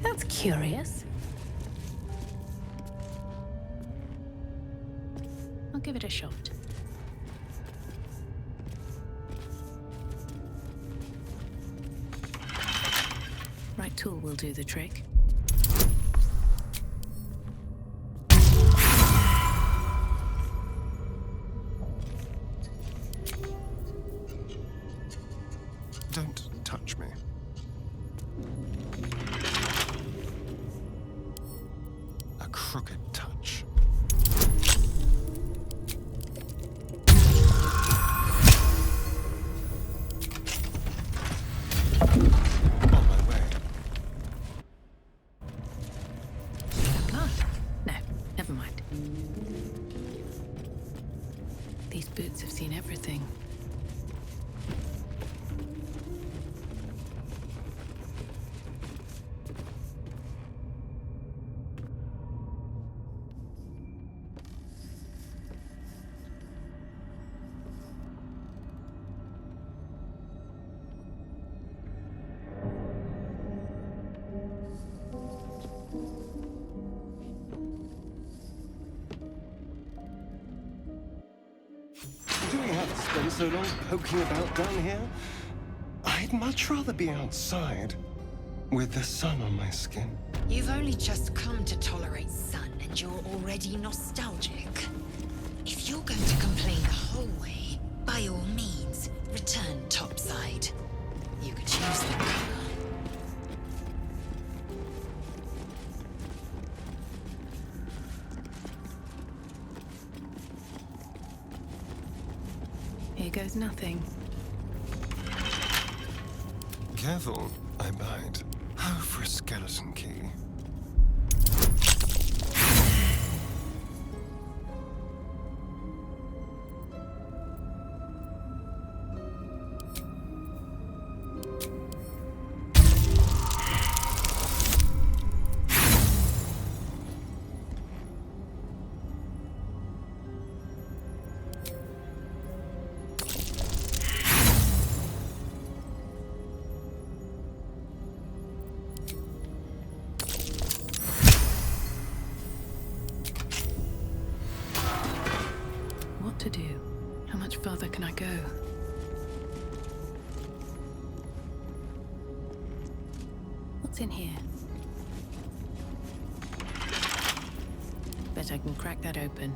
That's curious. I'll give it a shot. Right tool will do the trick. Don't touch me. A crooked touch. On my way. Blood? No, never mind. These boots have seen everything. Do we have to spend so long poking about down here? I'd much rather be outside, with the sun on my skin. You've only just come to tolerate sun and you're already nostalgic. If you're going to complain the whole way, by all means, return topside. You could choose the color. Here goes nothing. Careful, I bite. How for a skeleton key? What to do? How much further can I go? What's in here? Bet I can crack that open.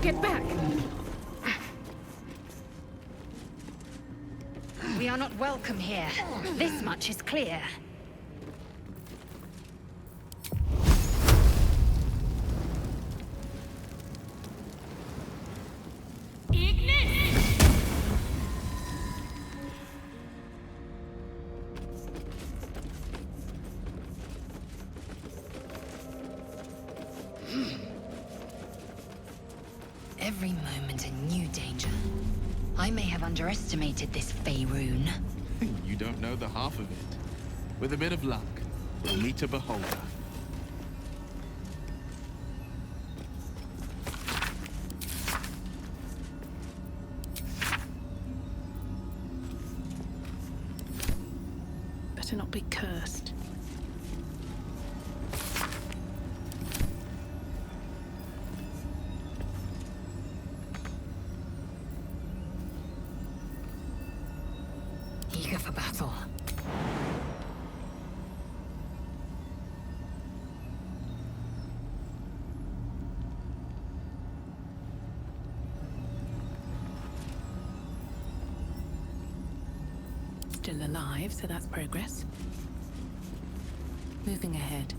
Get back! We are not welcome here. This much is clear. Every moment a new danger. I may have underestimated this Faerun. You don't know the half of it. With a bit of luck, we'll meet a beholder. better not be cursed. Eager for battle. Still alive, so that's progress. Moving ahead.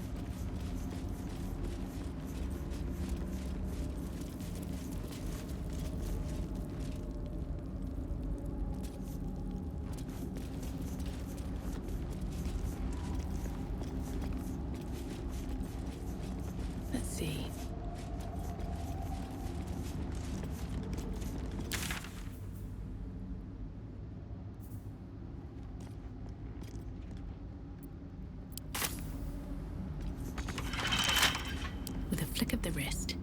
Let's see. With a flick of the wrist.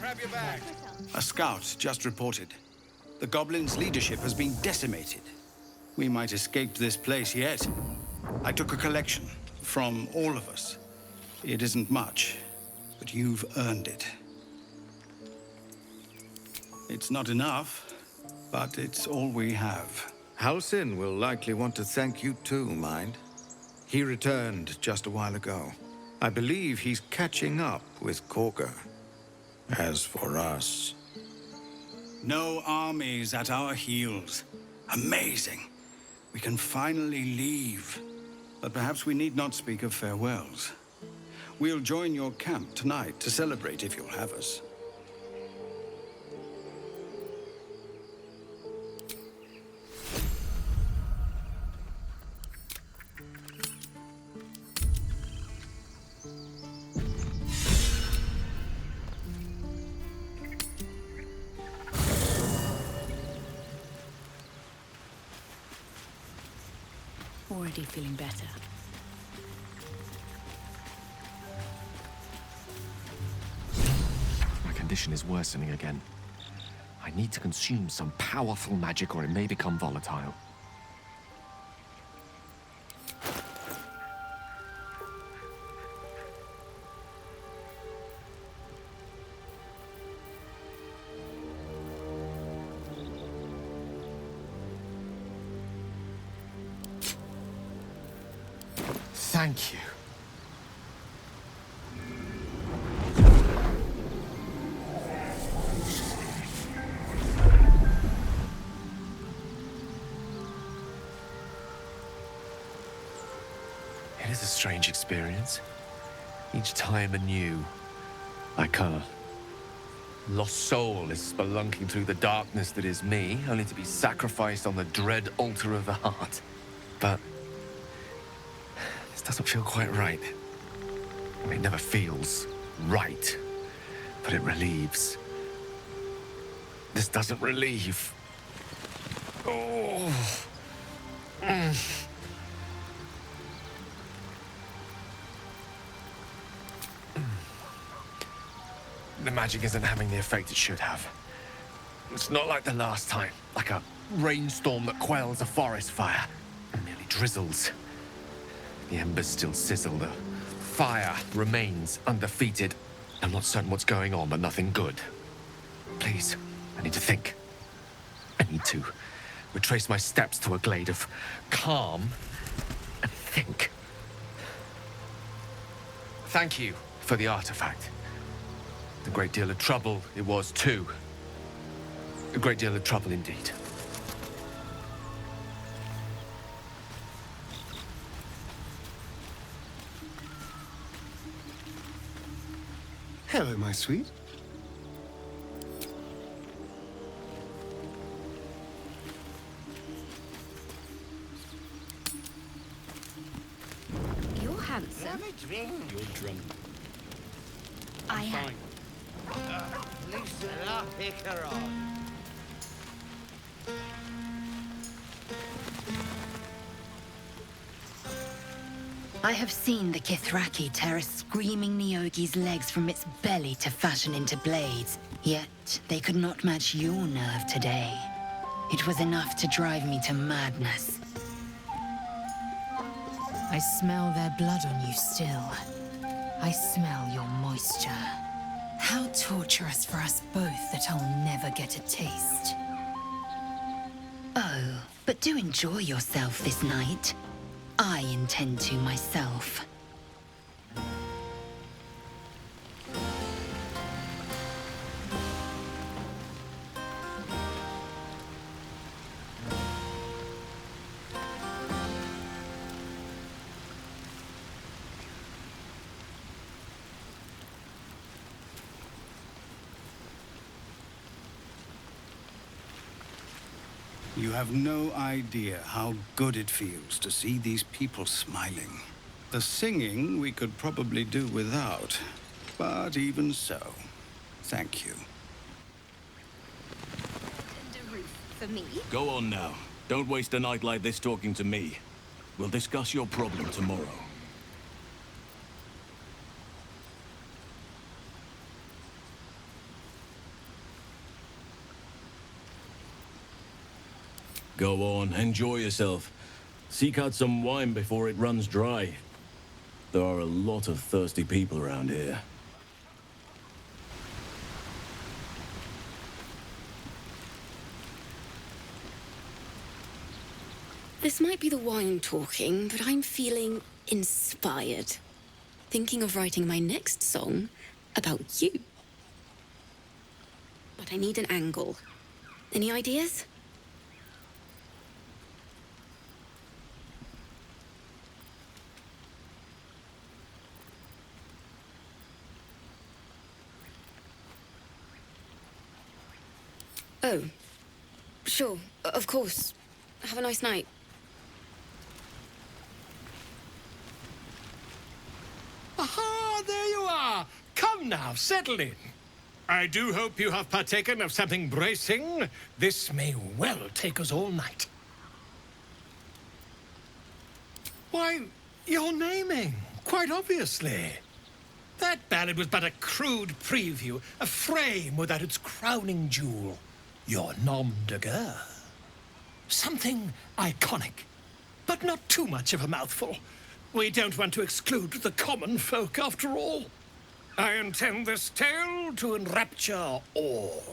Grab your bag. A scout just reported. The goblins' leadership has been decimated. We might escape this place yet. I took a collection from all of us. It isn't much, but you've earned it. It's not enough, but it's all we have. Halsin will likely want to thank you too, mind. He returned just a while ago. I believe he's catching up with Korga. As for us... No armies at our heels. Amazing. We can finally leave. But perhaps we need not speak of farewells. We'll join your camp tonight to celebrate if you'll have us. Already feeling better. My condition is worsening again. I need to consume some powerful magic or it may become volatile. Thank you. It is a strange experience. Each time anew. Like a lost soul is spelunking through the darkness that is me, only to be sacrificed on the dread altar of the heart. But this doesn't feel quite right. I mean, it never feels right, but it relieves. This doesn't relieve. Oh. The magic isn't having the effect it should have. It's not like the last time, like a rainstorm that quells a forest fire. It merely drizzles. The embers still sizzle, the fire remains undefeated. I'm not certain what's going on, but nothing good. Please, I need to think. I need to retrace my steps to a glade of calm and think. Thank you for the artifact. A great deal of trouble it was, too. A great deal of trouble indeed. Hello, my sweet. You're handsome. You're drunk. I am. Listen up, pick her up. I have seen the Kithraki tear a screaming Neogi's legs from its belly to fashion into blades. Yet they could not match your nerve today. It was enough to drive me to madness. I smell their blood on you still. I smell your moisture. How torturous for us both that I'll never get a taste. Oh, but do enjoy yourself this night. I intend to myself. You have no idea how good it feels to see these people smiling. The singing we could probably do without, but even so, thank you. And a roof for me. Go on now. Don't waste a night like this talking to me. We'll discuss your problem tomorrow. Go on, enjoy yourself. Seek out some wine before it runs dry. There are a lot of thirsty people around here. This might be the wine talking, but I'm feeling inspired. Thinking of writing my next song about you. But I need an angle. Any ideas? Oh, sure, of course. Have a nice night. Aha, there you are. Come now, settle in. I do hope you have partaken of something bracing. This may well take us all night. Why, you're naming, quite obviously. That ballad was but a crude preview, a frame without its crowning jewel. Your nom de guerre. Something iconic, but not too much of a mouthful. We don't want to exclude the common folk, after all. I intend this tale to enrapture all.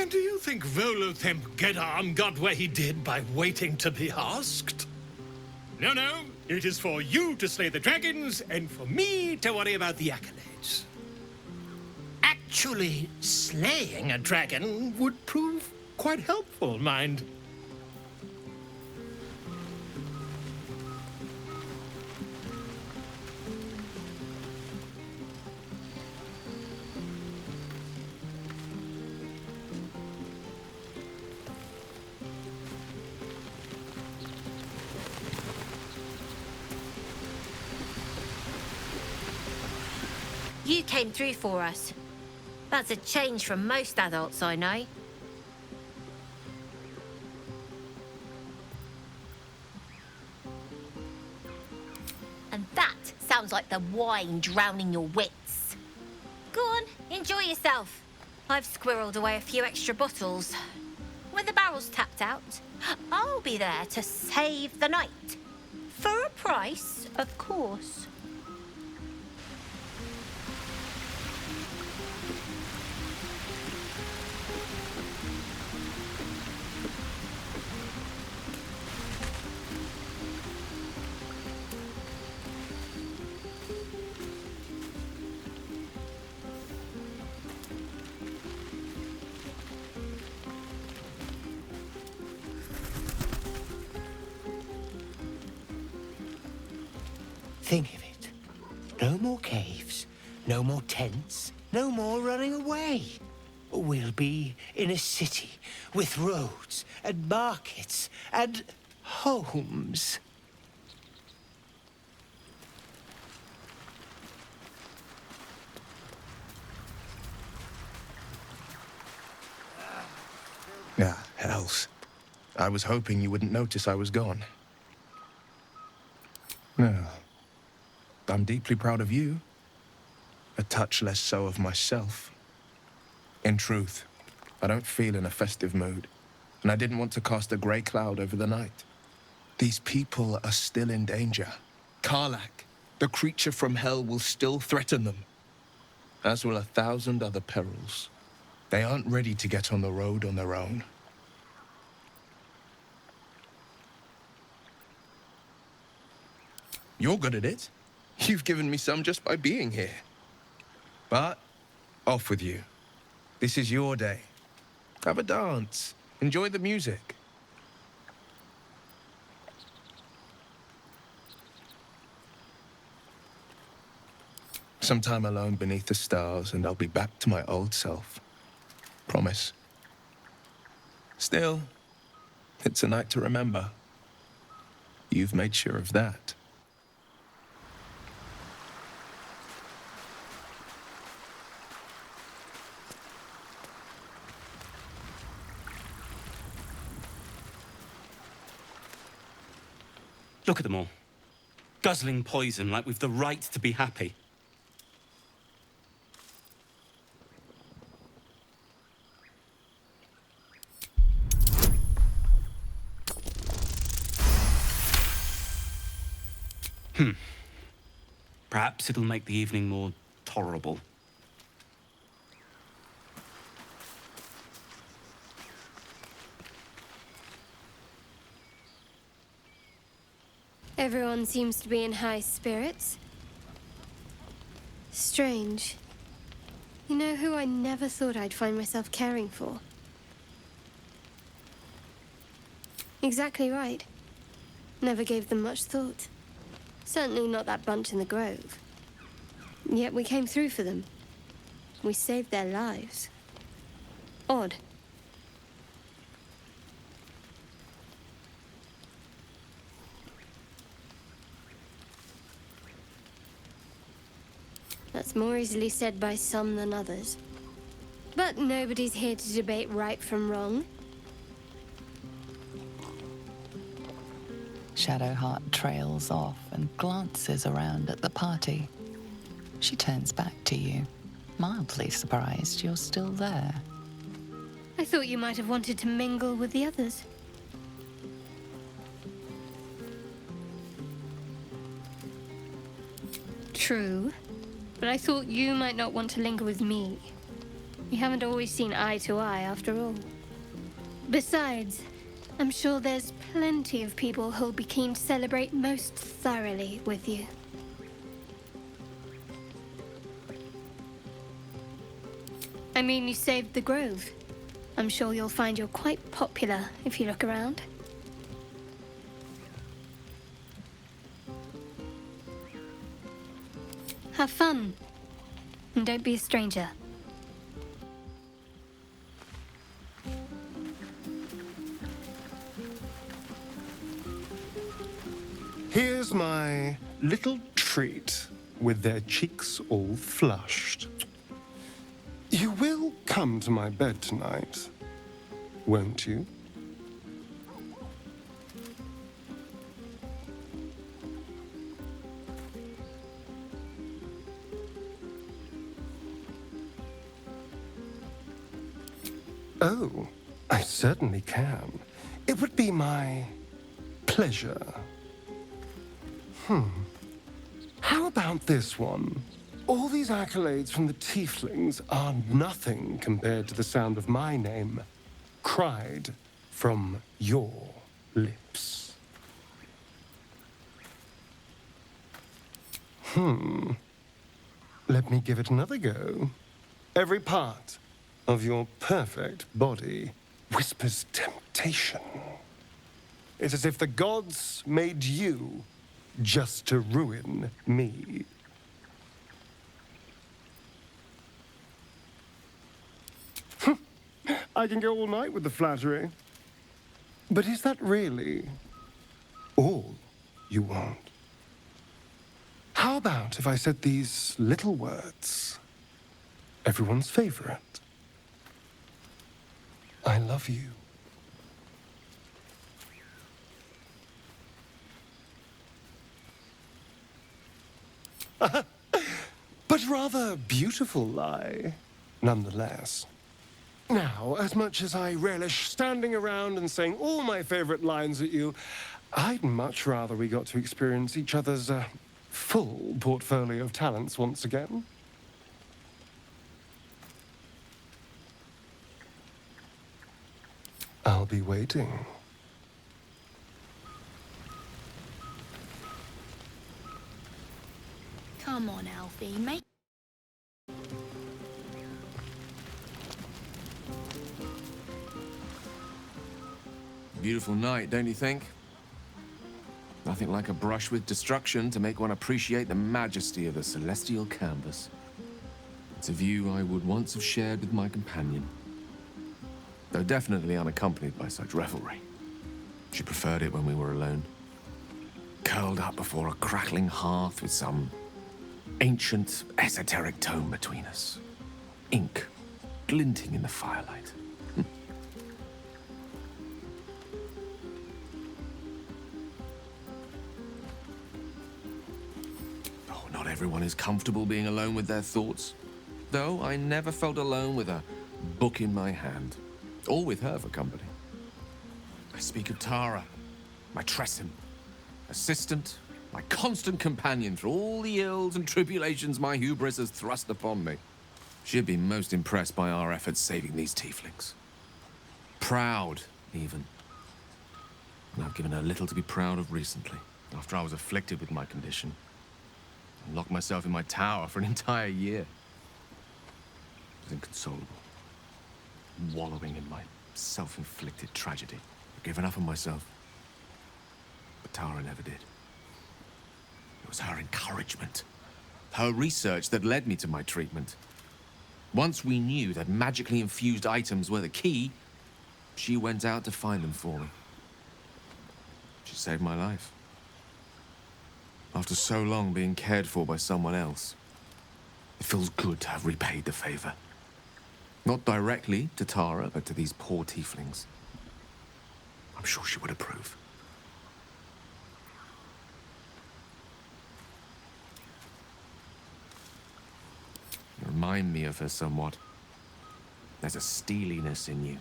And do you think Volothimp Gedarm got where he did by waiting to be asked? No, no. It is for you to slay the dragons, and for me to worry about the accolades. Actually, slaying a dragon would prove quite helpful, mind. You came through for us. That's a change from most adults I know. And that sounds like the wine drowning your wits. Go on, enjoy yourself. I've squirreled away a few extra bottles. When the barrel's tapped out, I'll be there to save the night. For a price, of course. Think of it. No more caves, no more tents, no more running away. We'll be in a city with roads and markets and homes. Ah, hells. I was hoping you wouldn't notice I was gone. No. I'm deeply proud of you. A touch less so of myself. In truth, I don't feel in a festive mood, and I didn't want to cast a grey cloud over the night. These people are still in danger. Karlak, the creature from hell, will still threaten them, as will 1,000 other perils. They aren't ready to get on the road on their own. You're good at it. You've given me some just by being here. But, off with you. This is your day. Have a dance. Enjoy the music. Some time alone beneath the stars, and I'll be back to my old self. Promise. Still, it's a night to remember. You've made sure of that. Look at them all. Guzzling poison like we've the right to be happy. Perhaps it'll make the evening more tolerable. Everyone seems to be in high spirits. Strange. You know who I never thought I'd find myself caring for? Exactly right. Never gave them much thought. Certainly not that bunch in the grove. Yet we came through for them. We saved their lives. Odd. That's more easily said by some than others. But nobody's here to debate right from wrong. Shadowheart trails off and glances around at the party. She turns back to you, mildly surprised you're still there. I thought you might have wanted to mingle with the others. True, but I thought you might not want to linger with me. We haven't always seen eye to eye after all. Besides, I'm sure there's plenty of people who'll be keen to celebrate most thoroughly with you. I mean, you saved the Grove. I'm sure you'll find you're quite popular if you look around. Have fun. And don't be a stranger. Here's my little treat with their cheeks all flushed. You will come to my bed tonight, won't you? Oh, I certainly can. It would be my pleasure. How about this one? All these accolades from the tieflings are nothing compared to the sound of my name, cried from your lips. Let me give it another go. Every part of your perfect body whispers temptation. It's as if the gods made you just to ruin me. I can go all night with the flattery. But is that really all you want? How about if I said these little words? Everyone's favorite. I love you. But rather beautiful lie, nonetheless. Now, as much as I relish standing around and saying all my favorite lines at you, I'd much rather we got to experience each other's full portfolio of talents once again. I'll be waiting. Come on, Alfie, mate. Beautiful night, don't you think? Nothing like a brush with destruction to make one appreciate the majesty of the celestial canvas. It's a view I would once have shared with my companion, though definitely unaccompanied by such revelry. She preferred it when we were alone, curled up before a crackling hearth with some ancient, esoteric tome between us. Ink glinting in the firelight. Oh, not everyone is comfortable being alone with their thoughts. Though I never felt alone with a book in my hand, or with her for company. I speak of Tara, my Tressim, assistant, my constant companion through all the ills and tribulations my hubris has thrust upon me. She'd been most impressed by our efforts saving these tieflings. Proud, even. And I've given her little to be proud of recently, after I was afflicted with my condition. I locked myself in my tower for an entire year. I was inconsolable, wallowing in my self-inflicted tragedy. I'd given up on myself. But Tara never did. It was her encouragement, her research that led me to my treatment. Once we knew that magically infused items were the key, she went out to find them for me. She saved my life. After so long being cared for by someone else, it feels good to have repaid the favor. Not directly to Tara, but to these poor tieflings. I'm sure she would approve. You remind me of her somewhat. There's a steeliness in you,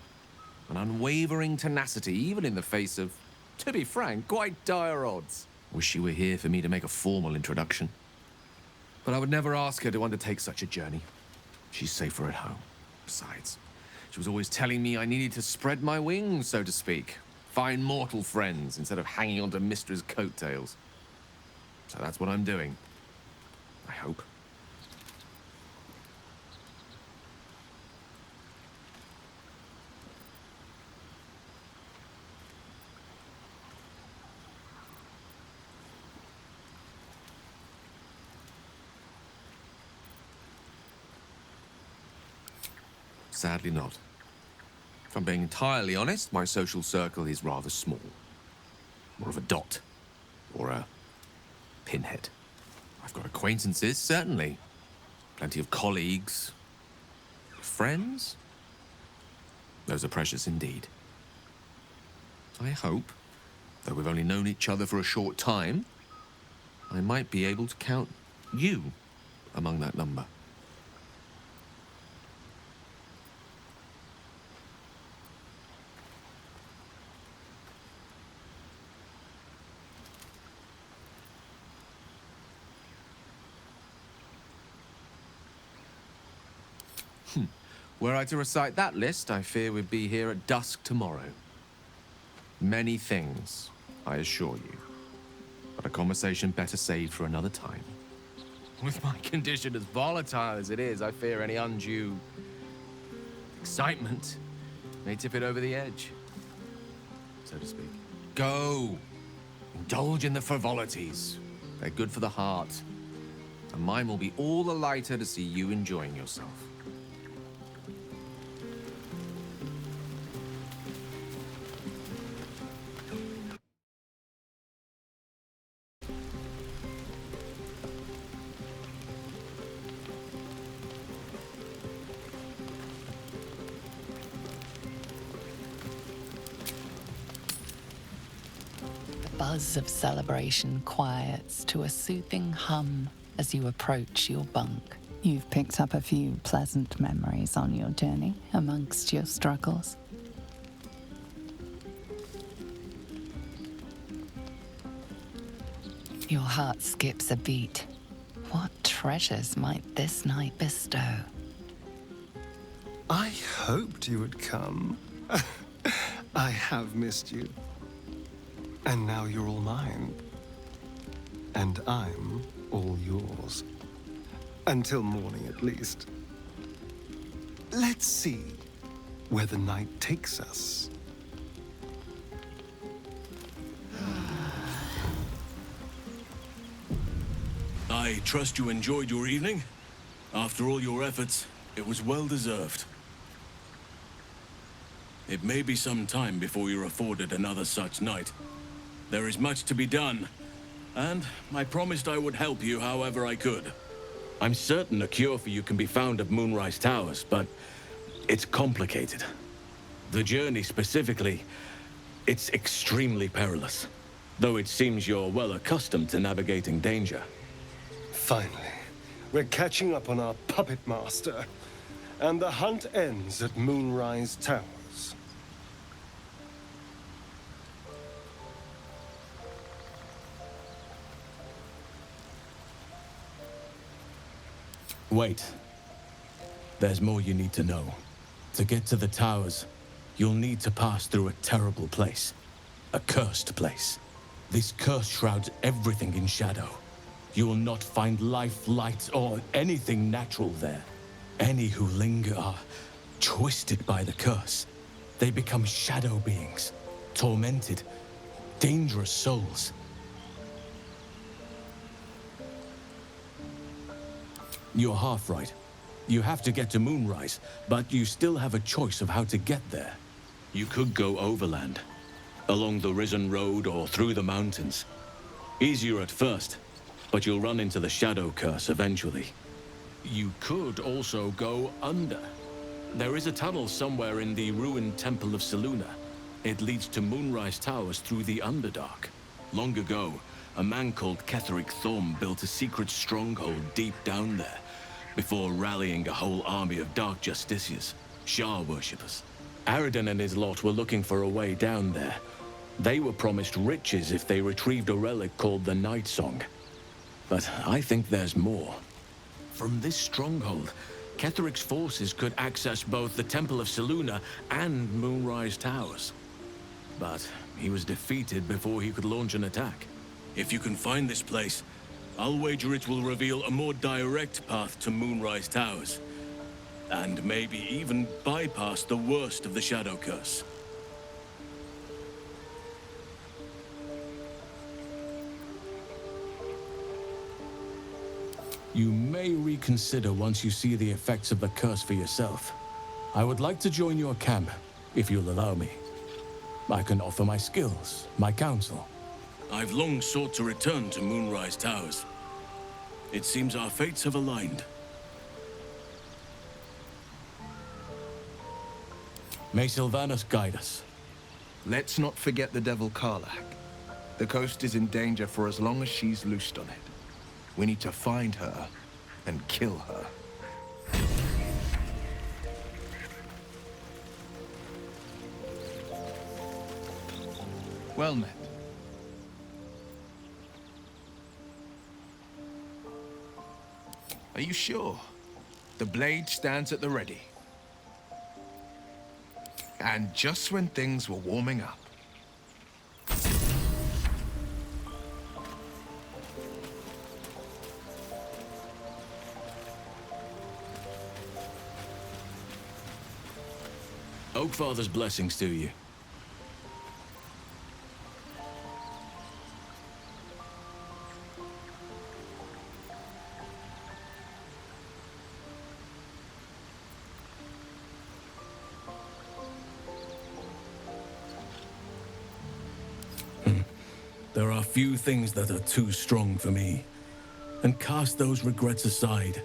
an unwavering tenacity, even in the face of, to be frank, quite dire odds. Wish she were here for me to make a formal introduction. But I would never ask her to undertake such a journey. She's safer at home. Besides, she was always telling me I needed to spread my wings, so to speak. Find mortal friends instead of hanging onto Mistra's coattails. So that's what I'm doing. I hope. Sadly not. If I'm being entirely honest, my social circle is rather small. More of a dot. Or a pinhead. I've got acquaintances, certainly. Plenty of colleagues. Friends? Those are precious indeed. I hope, though we've only known each other for a short time, I might be able to count you among that number. Were I to recite that list, I fear we'd be here at dusk tomorrow. Many things, I assure you. But a conversation better saved for another time. With my condition as volatile as it is, I fear any undue excitement may tip it over the edge, so to speak. Go! Indulge in the frivolities. They're good for the heart. And mine will be all the lighter to see you enjoying yourself. The buzz of celebration quiets to a soothing hum as you approach your bunk. You've picked up a few pleasant memories on your journey amongst your struggles. Your heart skips a beat. What treasures might this night bestow? I hoped you would come. I have missed you. And now you're all mine. And I'm all yours. Until morning, at least. Let's see where the night takes us. I trust you enjoyed your evening. After all your efforts, it was well deserved. It may be some time before you're afforded another such night. There is much to be done, and I promised I would help you however I could. I'm certain a cure for you can be found at Moonrise Towers, but it's complicated. The journey specifically, it's extremely perilous, though it seems you're well accustomed to navigating danger. Finally, we're catching up on our puppet master, and the hunt ends at Moonrise Towers. Wait. There's more you need to know. To get to the towers, you'll need to pass through a terrible place. A cursed place. This curse shrouds everything in shadow. You will not find life, light, or anything natural there. Any who linger are twisted by the curse. They become shadow beings, tormented, dangerous souls. You're half right. You have to get to Moonrise, but you still have a choice of how to get there. You could go overland, along the Risen Road or through the mountains. Easier at first, but you'll run into the Shadow Curse eventually. You could also go under. There is a tunnel somewhere in the ruined Temple of Seluna. It leads to Moonrise Towers through the Underdark. Long ago, a man called Ketheric Thorm built a secret stronghold deep down there, before rallying a whole army of Dark Justiciars, Shah worshippers. Aridon and his lot were looking for a way down there. They were promised riches if they retrieved a relic called the Night Song. But I think there's more. From this stronghold, Ketheric's forces could access both the Temple of Selûne and Moonrise Towers. But he was defeated before he could launch an attack. If you can find this place, I'll wager it will reveal a more direct path to Moonrise Towers. And maybe even bypass the worst of the Shadow Curse. You may reconsider once you see the effects of the curse for yourself. I would like to join your camp, if you'll allow me. I can offer my skills, my counsel. I've long sought to return to Moonrise Towers. It seems our fates have aligned. May Sylvanas guide us. Let's not forget the Devil Karlach. The coast is in danger for as long as she's loosed on it. We need to find her and kill her. Well met. Are you sure? The blade stands at the ready. And just when things were warming up. Oakfather's blessings to you. There are few things that are too strong for me. And cast those regrets aside.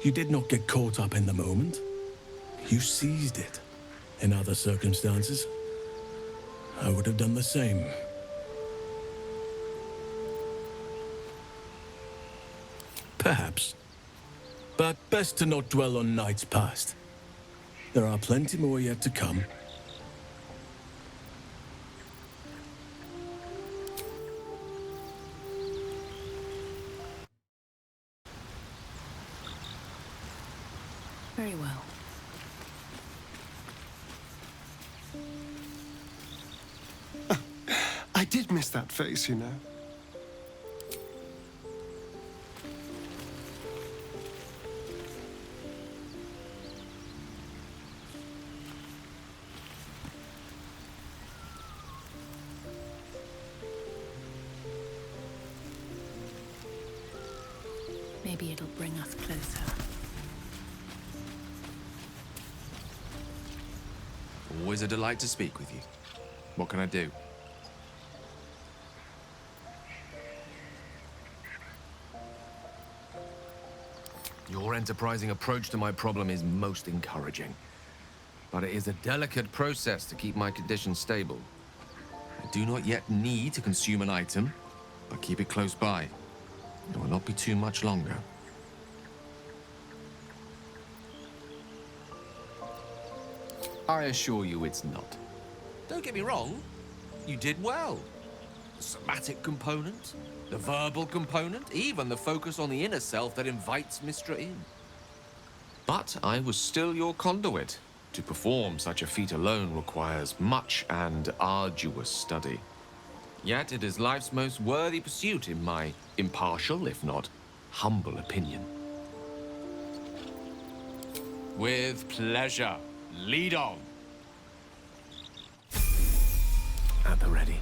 You did not get caught up in the moment. You seized it. In other circumstances, I would have done the same. Perhaps. But best to not dwell on nights past. There are plenty more yet to come. Very well. I did miss that face, you know. Maybe it'll bring us closer. Always a delight to speak with you. What can I do? Your enterprising approach to my problem is most encouraging. But it is a delicate process to keep my condition stable. I do not yet need to consume an item, but keep it close by. It will not be too much longer. I assure you it's not. Don't get me wrong, you did well. The somatic component, the verbal component, even the focus on the inner self that invites Mystra in. But I was still your conduit. To perform such a feat alone requires much and arduous study. Yet it is life's most worthy pursuit in my impartial, if not humble opinion. With pleasure. Lead on. At the ready.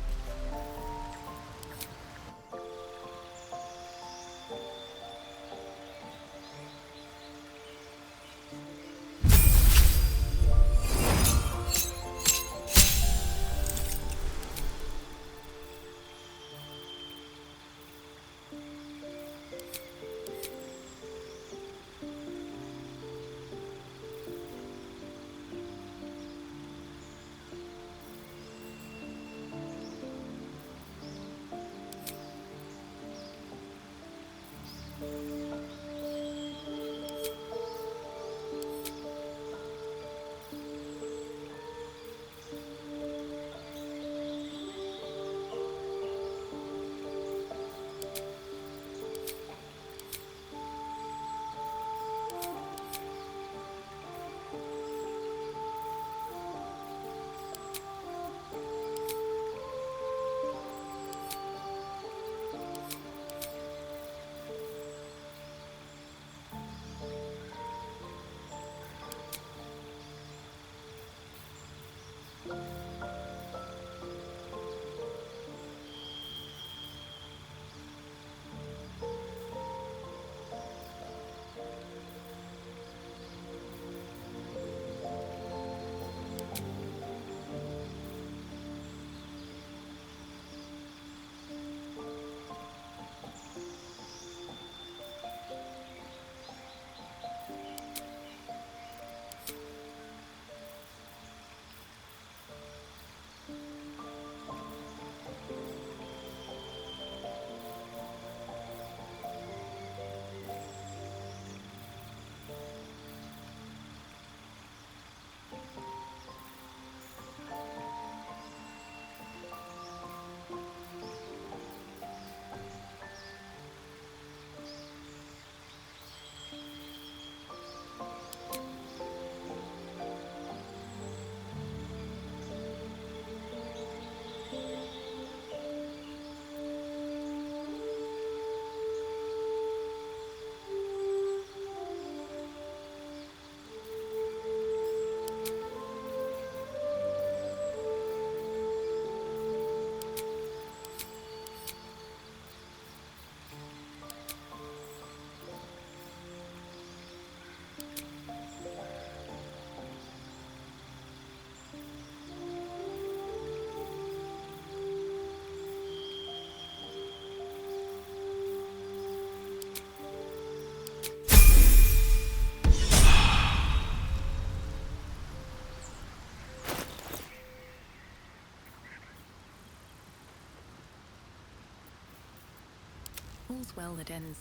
All's well that ends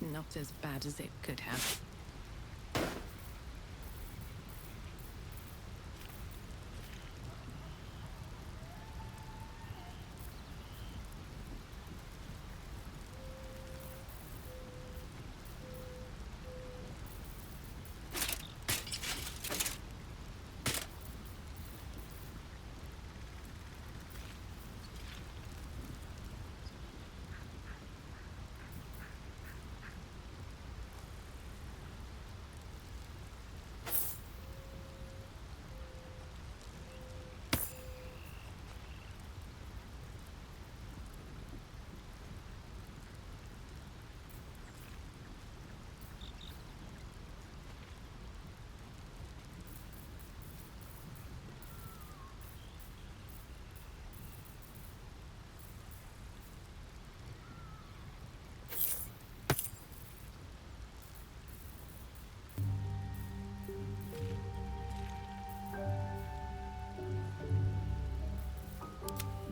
not as bad as it could have.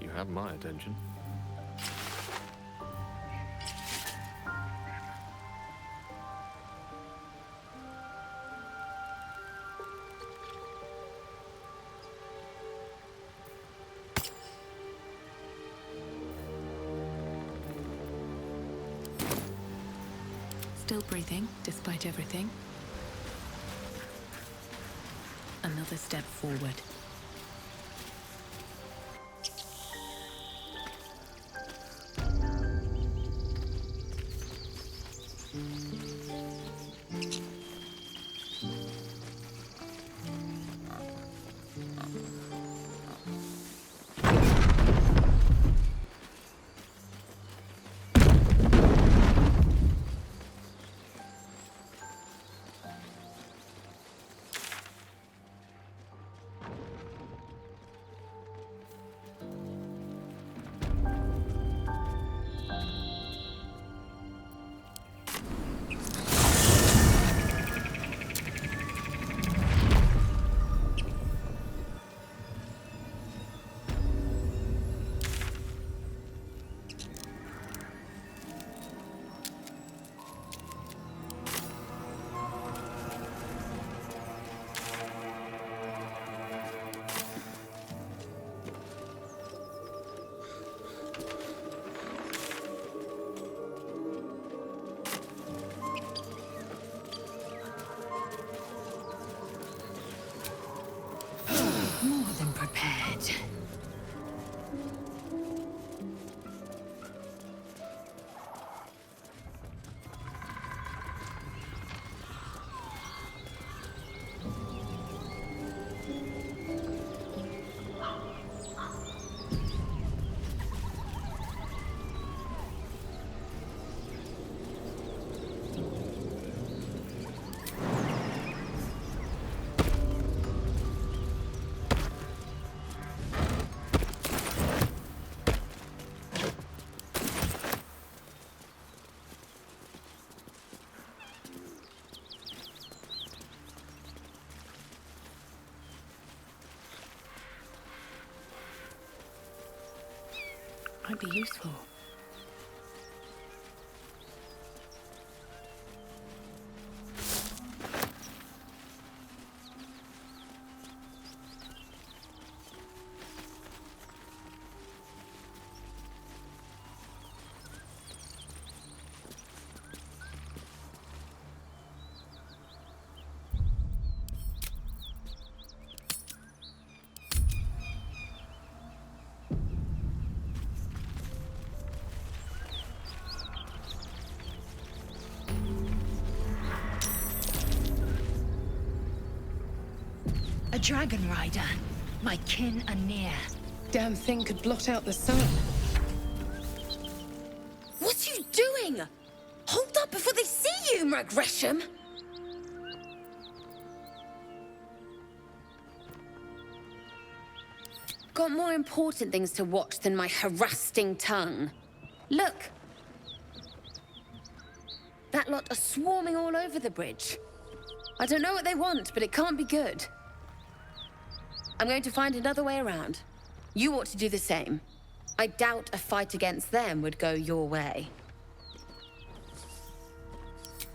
You have my attention. Still breathing, despite everything. Another step forward. More than prepared. Might be useful. A dragon rider. My kin are near. Damn thing could blot out the sun. What are you doing? Hold up before they see you, Gresham. Got more important things to watch than my harassing tongue. Look. That lot are swarming all over the bridge. I don't know what they want, but it can't be good. I'm going to find another way around. You ought to do the same. I doubt a fight against them would go your way.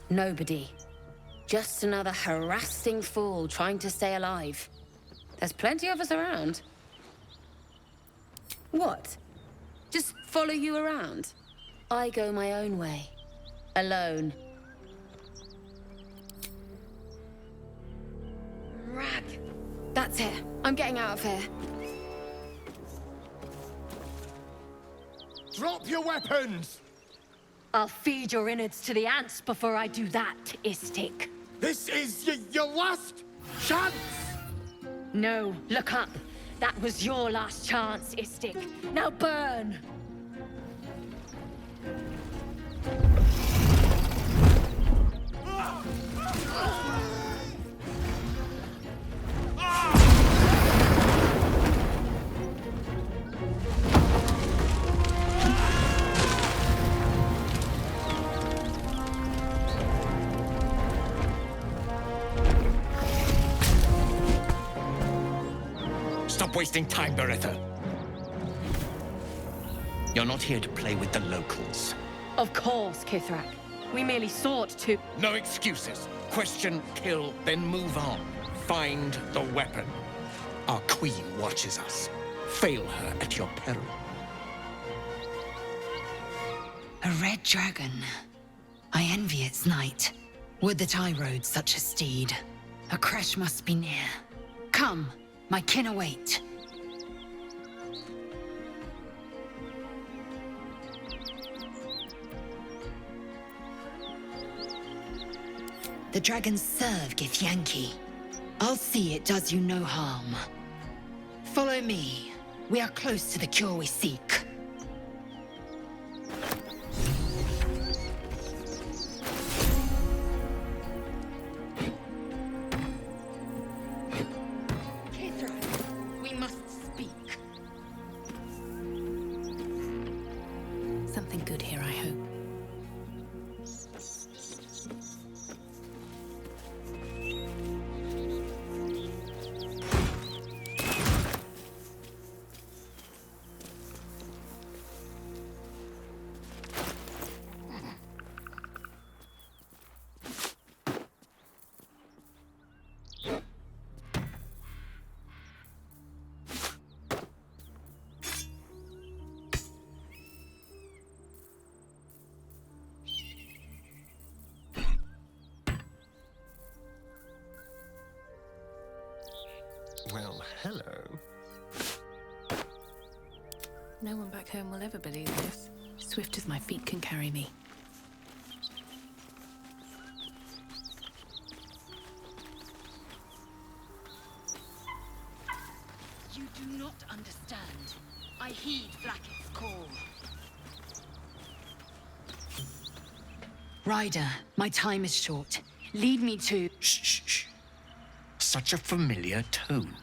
Nobody. Just another harassing fool trying to stay alive. There's plenty of us around. What? Just follow you around? I go my own way. Alone. Rag. That's it. I'm getting out of here. Drop your weapons! I'll feed your innards to the ants before I do that, Istik. This is your last chance! No, look up. That was your last chance, Istik. Now burn! Stop wasting time, Beretta. You're not here to play with the locals. Of course, Kithrak. We merely sought to... No excuses. Question, kill, then move on. Find the weapon. Our queen watches us. Fail her at your peril. A red dragon. I envy its knight. Would that I rode such a steed. A crash must be near. Come, my kin await. The dragons serve Githyanki. I'll see it does you no harm. Follow me. We are close to the cure we seek. Kithrak, we must speak. Something good here, I hope. Well, hello. No one back home will ever believe this. Swift as my feet can carry me. You do not understand. I heed Blackett's call. Ryder, my time is short. Lead me to... Shh. Such a familiar tone.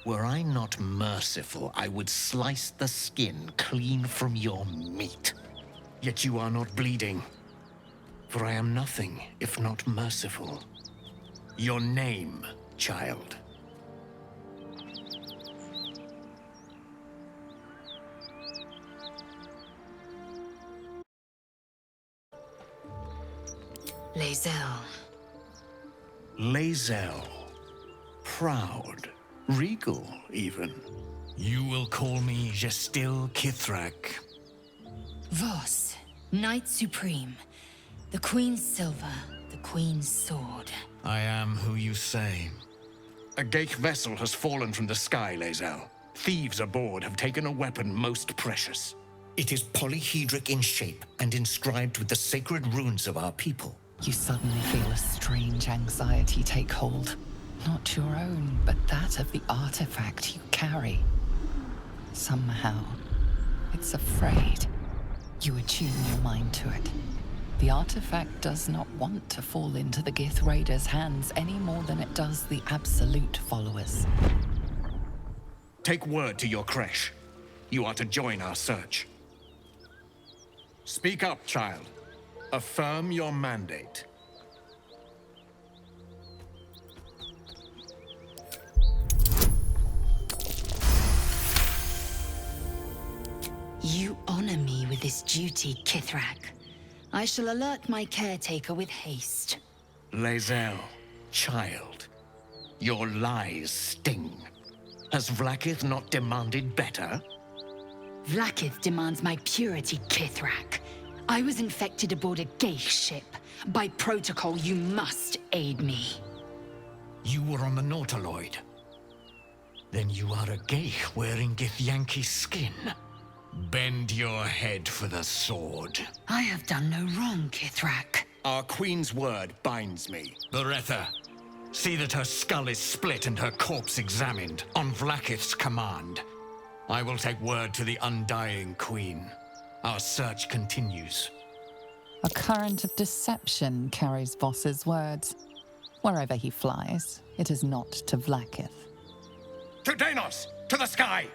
Were I not merciful, I would slice the skin clean from your meat. Yet you are not bleeding. For I am nothing if not merciful. Your name, child. Lae'zel. Lae'zel. Proud. Regal, even. You will call me Gestil Kithrak. Voss, Knight Supreme. The Queen's silver, the Queen's sword. I am who you say. A Geich vessel has fallen from the sky, Lae'zel. Thieves aboard have taken a weapon most precious. It is polyhedric in shape and inscribed with the sacred runes of our people. You suddenly feel a strange anxiety take hold. Not your own, but that of the artifact you carry. Somehow, it's afraid. You attune your mind to it. The artifact does not want to fall into the Gith Raiders' hands any more than it does the Absolute followers. Take word to your creche. You are to join our search. Speak up, child. Affirm your mandate. You honor me with this duty, Kithrak. I shall alert my caretaker with haste. Lae'zel, child, your lies sting. Has Vlaakith not demanded better? Vlaakith demands my purity, Kithrak. I was infected aboard a Geich ship. By protocol, you must aid me. You were on the Nautiloid. Then you are a Geich wearing Githyanki's skin. Bend your head for the sword. I have done no wrong, Kithrak. Our queen's word binds me. Beretha, see that her skull is split and her corpse examined, on Vlaakith's command. I will take word to the Undying Queen. Our search continues. A current of deception carries Voss's words. Wherever he flies, it is not to Vlaakith. To Danos! To the sky!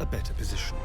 A better position.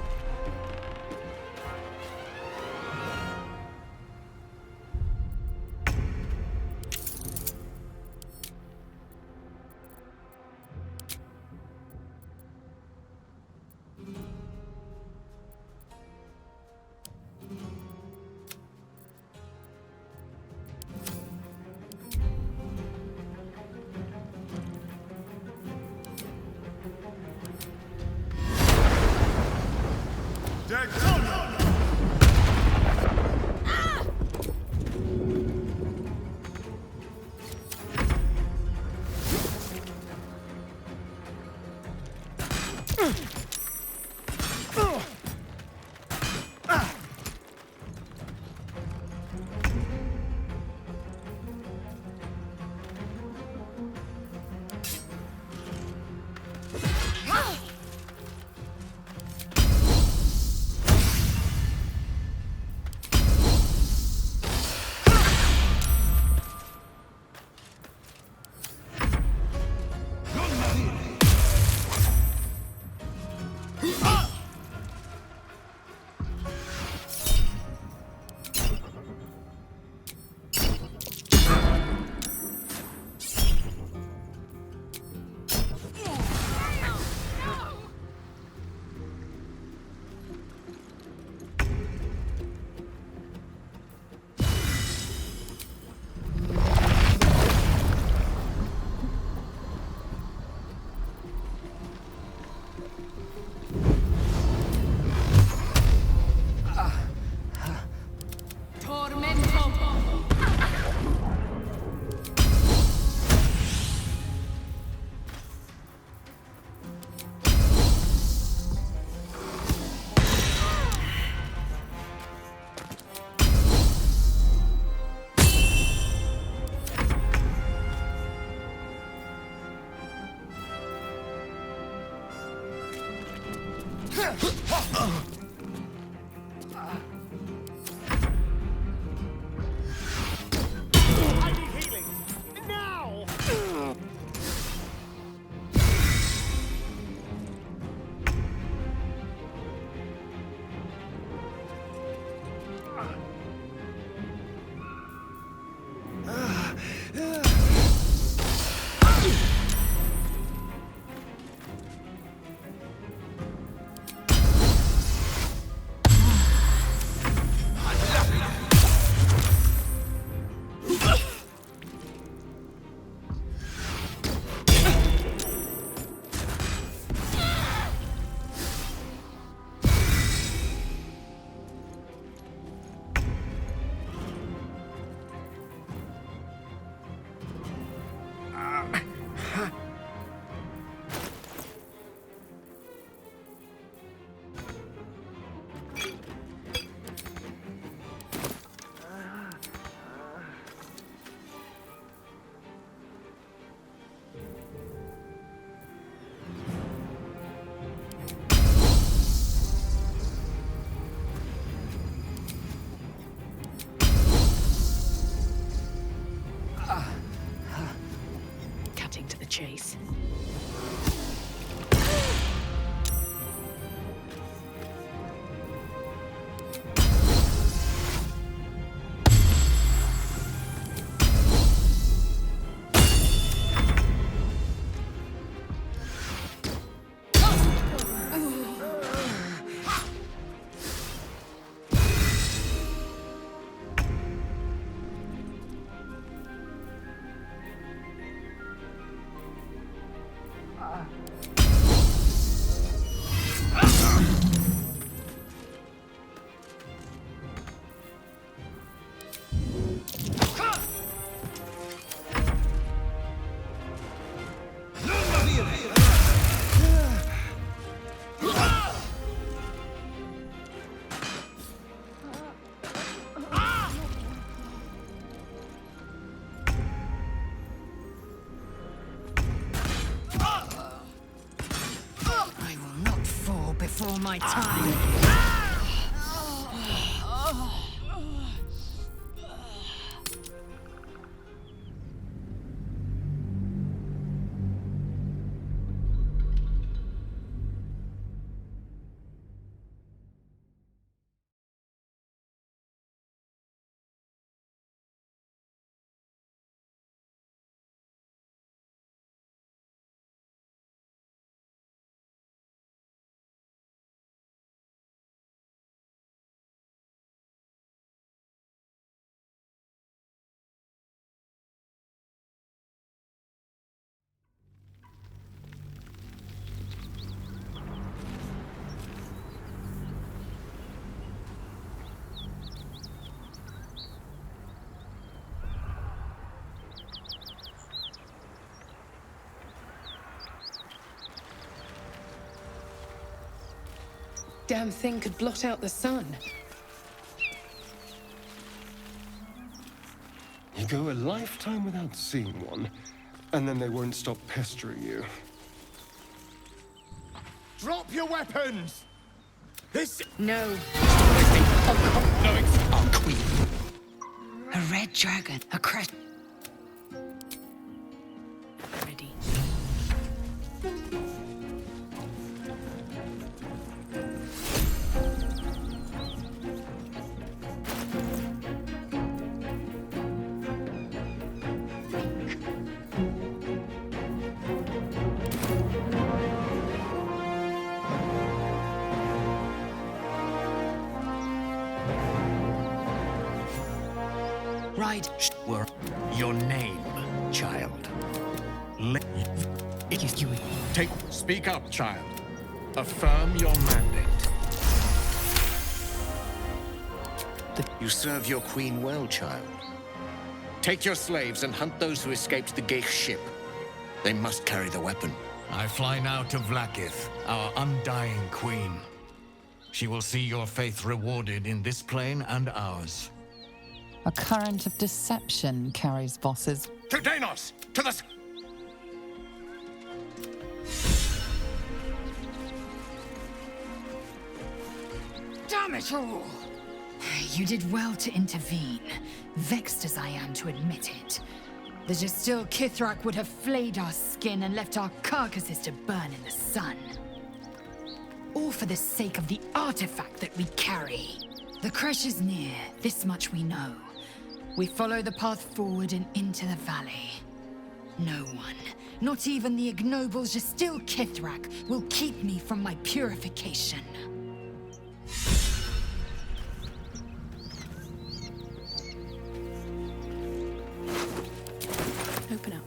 chase. my time. Damn thing could blot out the sun. You go a lifetime without seeing one, and then they won't stop pestering you. Drop your weapons! This... No. No, it's our queen. A red dragon. A crest. Ready. Ride. Were your name, child. It is you. Speak up, child. Affirm your mandate. You serve your queen well, child. Take your slaves and hunt those who escaped the Geich ship. They must carry the weapon. I fly now to Vlaakith, our undying queen. She will see your faith rewarded in this plane and ours. A current of deception carries Voss's. To Danos! To the... Damn it all! You did well to intervene, vexed as I am to admit it. The Jastil Kithrak would have flayed our skin and left our carcasses to burn in the sun. All for the sake of the artifact that we carry. The crash is near, this much we know. We follow the path forward and into the valley. No one, not even the ignoble Jastil Kithrak, will keep me from my purification. Open up.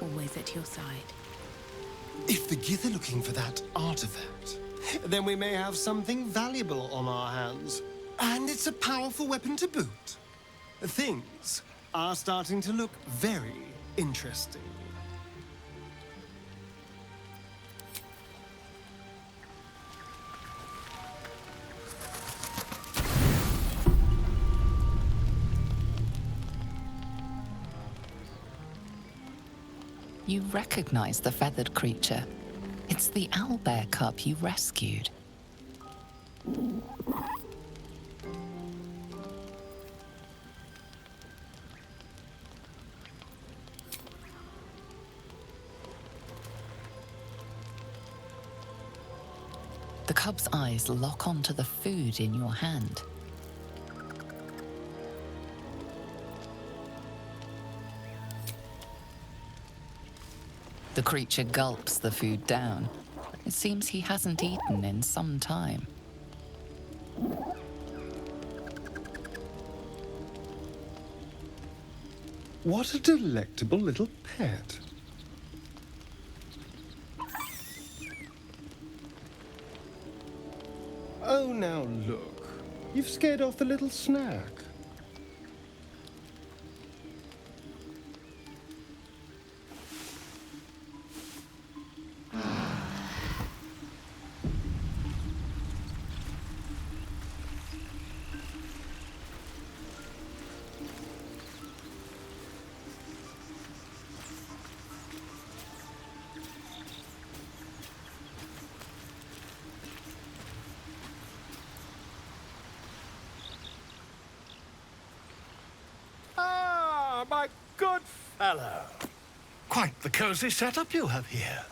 Always at your side. If the Gith are looking for that artifact, then we may have something valuable on our hands. And it's a powerful weapon to boot. Things are starting to look very interesting. You recognize the feathered creature. It's the owlbear cub you rescued. The cub's eyes lock onto the food in your hand. The creature gulps the food down. It seems he hasn't eaten in some time. What a delectable little pet. Oh, now look. You've scared off the little snack. Ah, my good fellow. Quite the cozy setup you have here.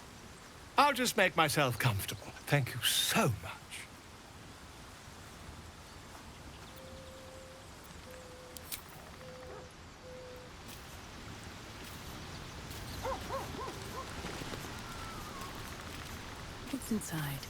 I'll just make myself comfortable. Thank you so much. What's inside?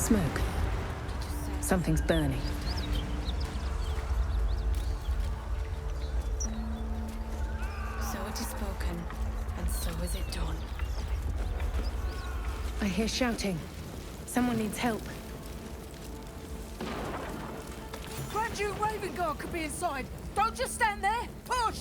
Smoke. Something's burning. So it is spoken, and so is it done. I hear shouting. Someone needs help. Grand Duke Ravenguard could be inside. Don't just stand there. Push!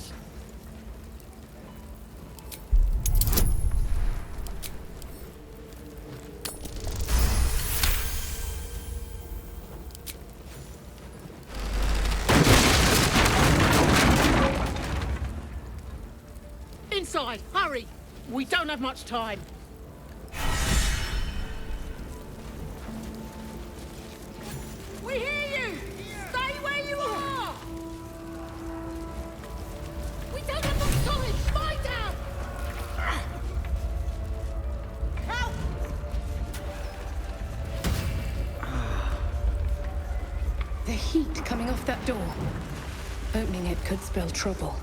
Inside! Hurry! We don't have much time. We hear you! Stay where you are! We don't have much time! Fight out! Help! The heat coming off that door. Opening it could spell trouble.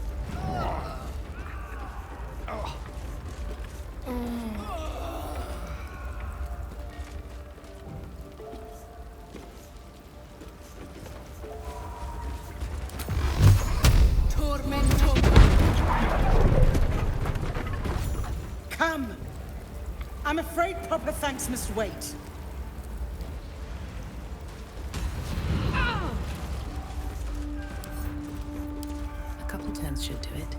Come! I'm afraid proper thanks must wait. A couple turns should do it.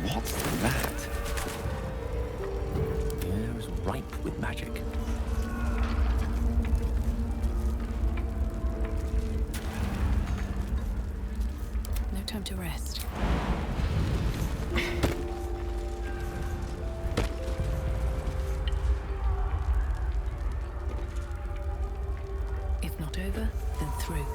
What's that? The air is ripe with magic. No time to rest. If not over, then through.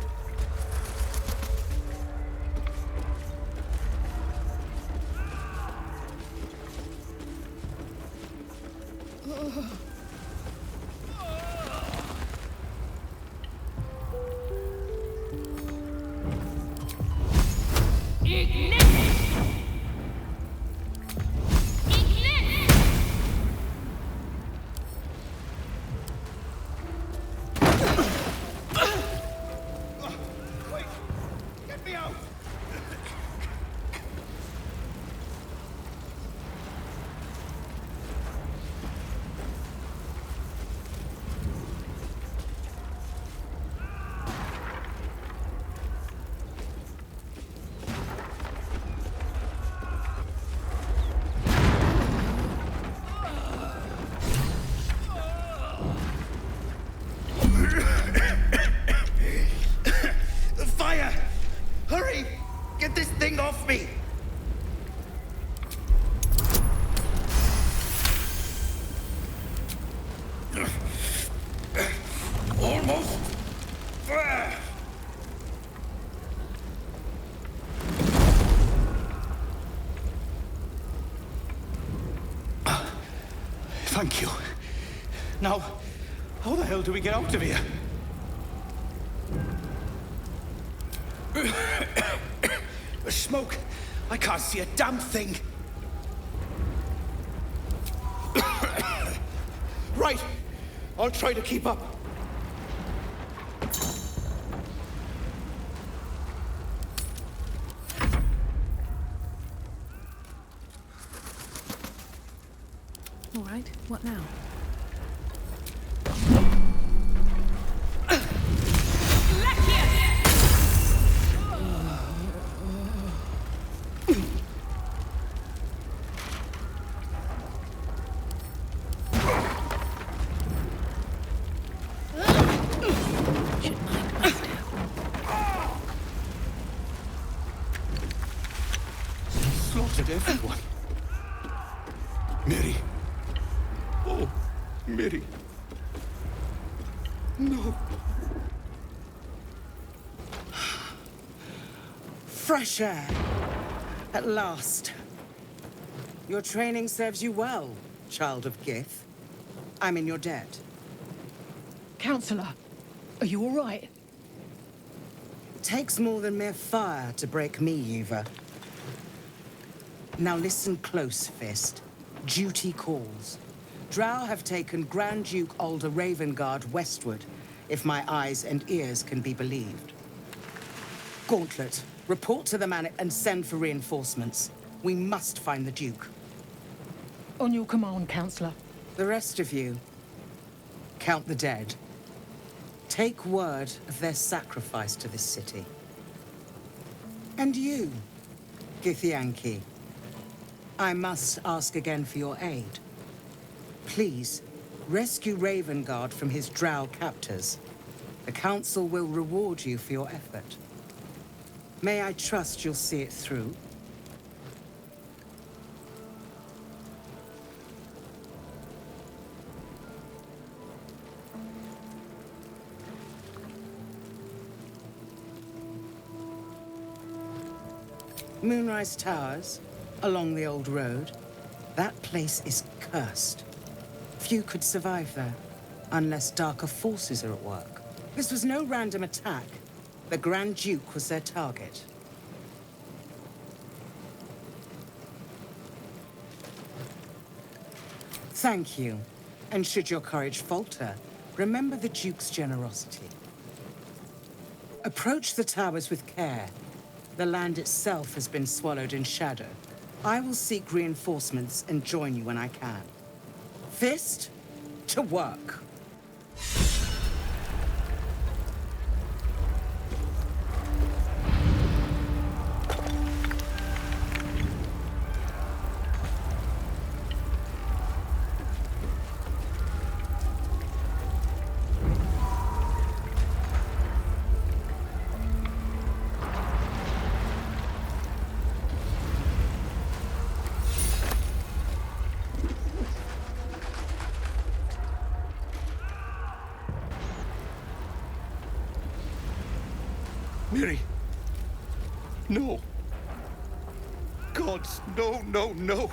Get me out! The fire! Hurry! Get this thing off me! Almost! Thank you. Now, how the hell do we get out of here? The smoke! I can't see a damn thing! Right! I'll try to keep up. All right, what now? Miri. No. Fresh air. At last. Your training serves you well, child of Gith. I'm in your debt. Counselor, are you all right? It takes more than mere fire to break me, Yuva. Now listen close, Fist. Duty calls. Drow have taken Grand Duke Alder Ravengard westward, if my eyes and ears can be believed. Gauntlet, report to the man and send for reinforcements. We must find the Duke. On your command, Counselor. The rest of you, count the dead. Take word of their sacrifice to this city. And you, Githyanki, I must ask again for your aid. Please, rescue Ravengard from his Drow captors. The Council will reward you for your effort. May I trust you'll see it through? Moonrise Towers, along the old road. That place is cursed. Few could survive there, unless darker forces are at work. This was no random attack. The Grand Duke was their target. Thank you. And should your courage falter, remember the Duke's generosity. Approach the towers with care. The land itself has been swallowed in shadow. I will seek reinforcements and join you when I can. Fist, to work. Miri. No. Gods, no, no, no.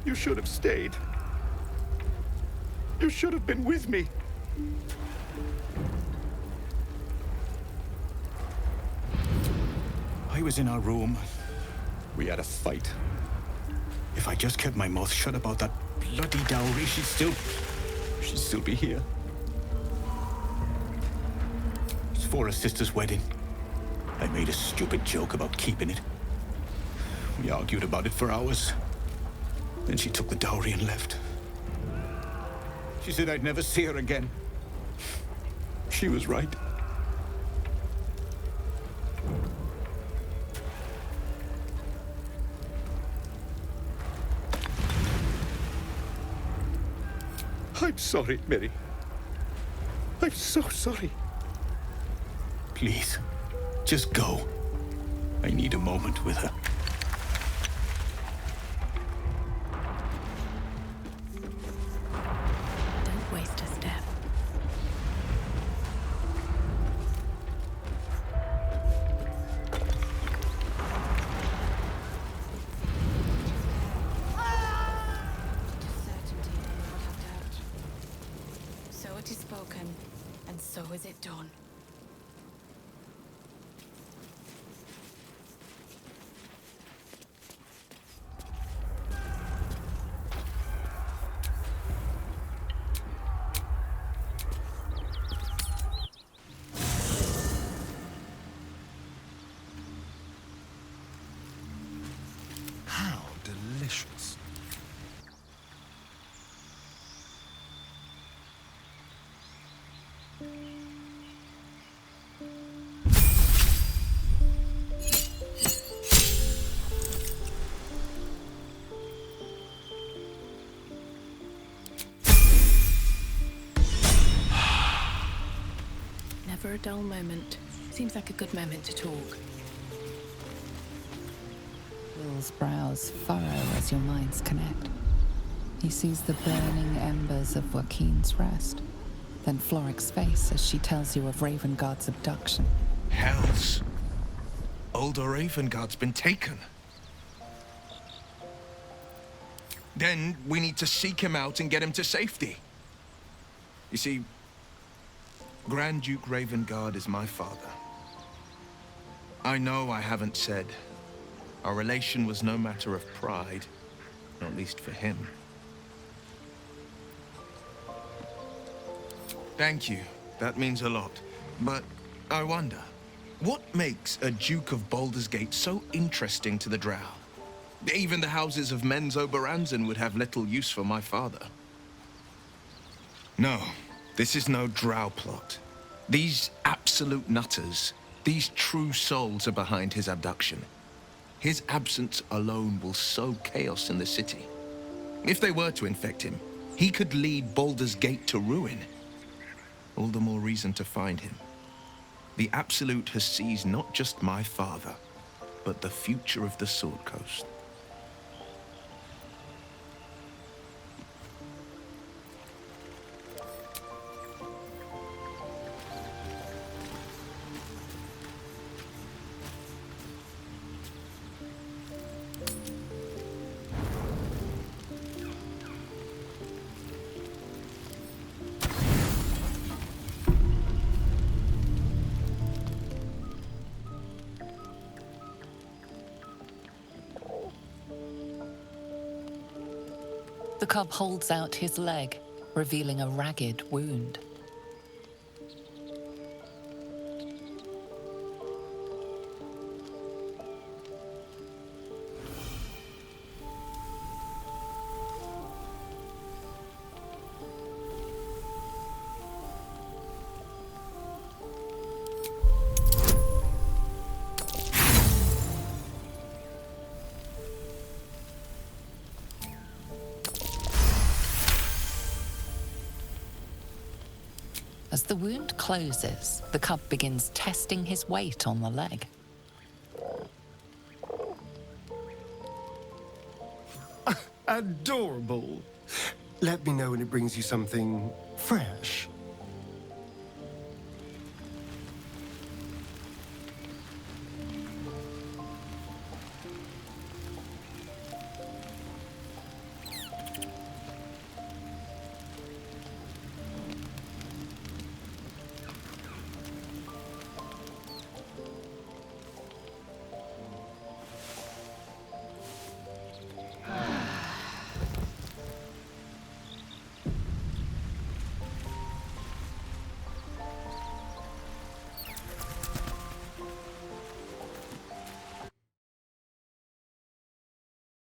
You should have stayed. You should have been with me. I was in our room. We had a fight. If I just kept my mouth shut about that bloody dowry, she'd still be here. It's for her sister's wedding. I made a stupid joke about keeping it. We argued about it for hours. Then she took the dowry and left. She said I'd never see her again. She was right. I'm sorry, Miri. I'm so sorry. Please, just go. I need a moment with her. Don't waste a step. So it is spoken, and so is it done. How delicious. Never a dull moment. Seems like a good moment to talk. Will's brows furrow as your minds connect. He sees the burning embers of Joaquin's rest, then Floric's face as she tells you of Ravengard's abduction. Hells! Older Ravengard's been taken. Then we need to seek him out and get him to safety. You see, Grand Duke Ravengard is my father. I know I haven't said. Our relation was no matter of pride, at least for him. Thank you. That means a lot. But I wonder, what makes a Duke of Baldur's Gate so interesting to the Drow? Even the houses of Men's Oberanzen would have little use for my father. No, this is no Drow plot. These absolute nutters, these true souls are behind his abduction. His absence alone will sow chaos in the city. If they were to infect him, he could lead Baldur's Gate to ruin. All the more reason to find him. The Absolute has seized not just my father, but the future of the Sword Coast. The cub holds out his leg, revealing a ragged wound. As the wound closes, the cub begins testing his weight on the leg. Adorable. Let me know when it brings you something fresh.